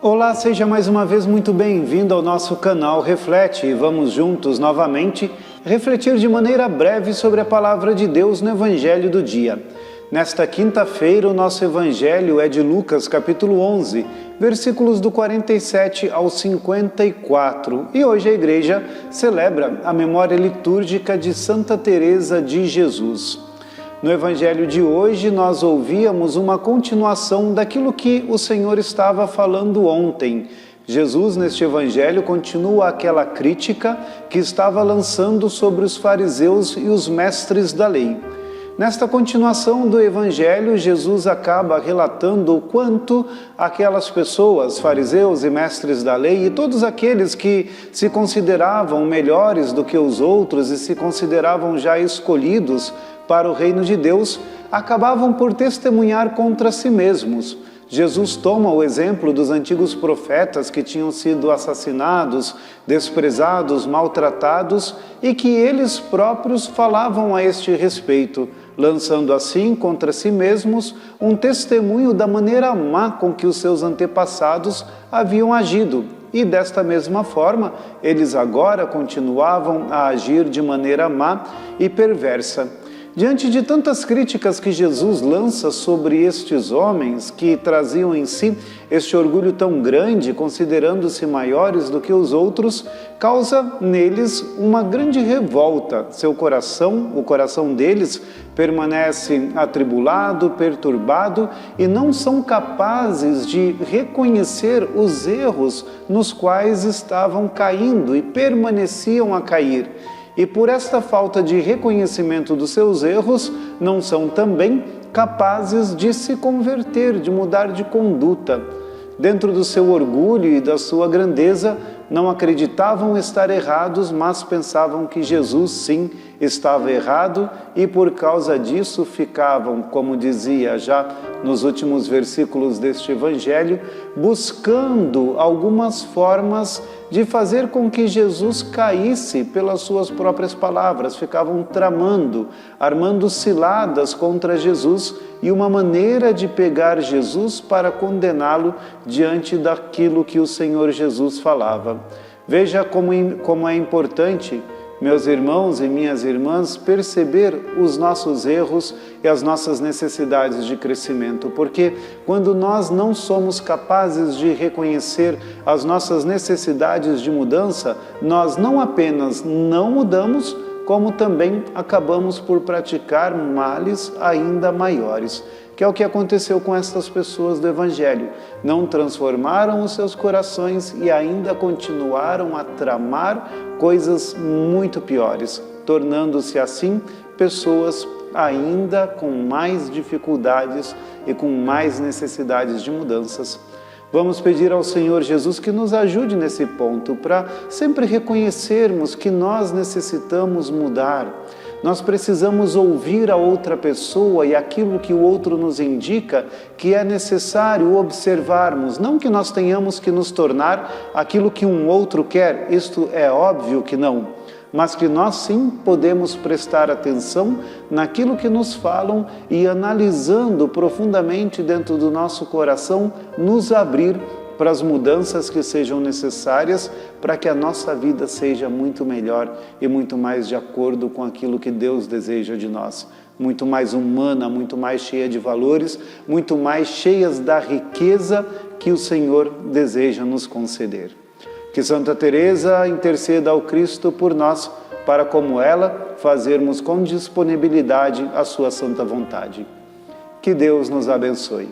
Olá, seja mais uma vez muito bem-vindo ao nosso canal Reflete e vamos juntos novamente refletir de maneira breve sobre a Palavra de Deus no Evangelho do dia. Nesta quinta-feira o nosso Evangelho é de Lucas capítulo 11, versículos do 47 ao 54 e hoje a Igreja celebra a memória litúrgica de Santa Teresa de Jesus. No Evangelho de hoje, nós ouvíamos uma continuação daquilo que o Senhor estava falando ontem. Jesus, neste Evangelho, continua aquela crítica que estava lançando sobre os fariseus e os mestres da lei. Nesta continuação do Evangelho, Jesus acaba relatando o quanto aquelas pessoas, fariseus e mestres da lei, e todos aqueles que se consideravam melhores do que os outros e se consideravam já escolhidos para o reino de Deus, acabavam por testemunhar contra si mesmos. Jesus toma o exemplo dos antigos profetas que tinham sido assassinados, desprezados, maltratados e que eles próprios falavam a este respeito, lançando assim contra si mesmos um testemunho da maneira má com que os seus antepassados haviam agido. E desta mesma forma, eles agora continuavam a agir de maneira má e perversa. Diante de tantas críticas que Jesus lança sobre estes homens que traziam em si este orgulho tão grande, considerando-se maiores do que os outros, causa neles uma grande revolta. Seu coração, o coração deles, permanece atribulado, perturbado e não são capazes de reconhecer os erros nos quais estavam caindo e permaneciam a cair. E por esta falta de reconhecimento dos seus erros, não são também capazes de se converter, de mudar de conduta. Dentro do seu orgulho e da sua grandeza, não acreditavam estar errados, mas pensavam que Jesus sim estava errado e por causa disso ficavam, como dizia já nos últimos versículos deste Evangelho, buscando algumas formas de fazer com que Jesus caísse pelas suas próprias palavras, ficavam tramando, armando ciladas contra Jesus e uma maneira de pegar Jesus para condená-lo diante daquilo que o Senhor Jesus falava. Veja como é importante, meus irmãos e minhas irmãs, perceber os nossos erros e as nossas necessidades de crescimento, porque quando nós não somos capazes de reconhecer as nossas necessidades de mudança, nós não apenas não mudamos, como também acabamos por praticar males ainda maiores, que é o que aconteceu com estas pessoas do Evangelho. Não transformaram os seus corações e ainda continuaram a tramar coisas muito piores, tornando-se assim pessoas ainda com mais dificuldades e com mais necessidades de mudanças. Vamos pedir ao Senhor Jesus que nos ajude nesse ponto, para sempre reconhecermos que nós necessitamos mudar. Nós precisamos ouvir a outra pessoa e aquilo que o outro nos indica que é necessário observarmos. Não que nós tenhamos que nos tornar aquilo que um outro quer, isto é óbvio que não. Mas que nós sim podemos prestar atenção naquilo que nos falam e analisando profundamente dentro do nosso coração, nos abrir para as mudanças que sejam necessárias para que a nossa vida seja muito melhor e muito mais de acordo com aquilo que Deus deseja de nós. Muito mais humana, muito mais cheia de valores, muito mais cheias da riqueza que o Senhor deseja nos conceder. Que Santa Teresa interceda ao Cristo por nós, para como ela, fazermos com disponibilidade a sua santa vontade. Que Deus nos abençoe.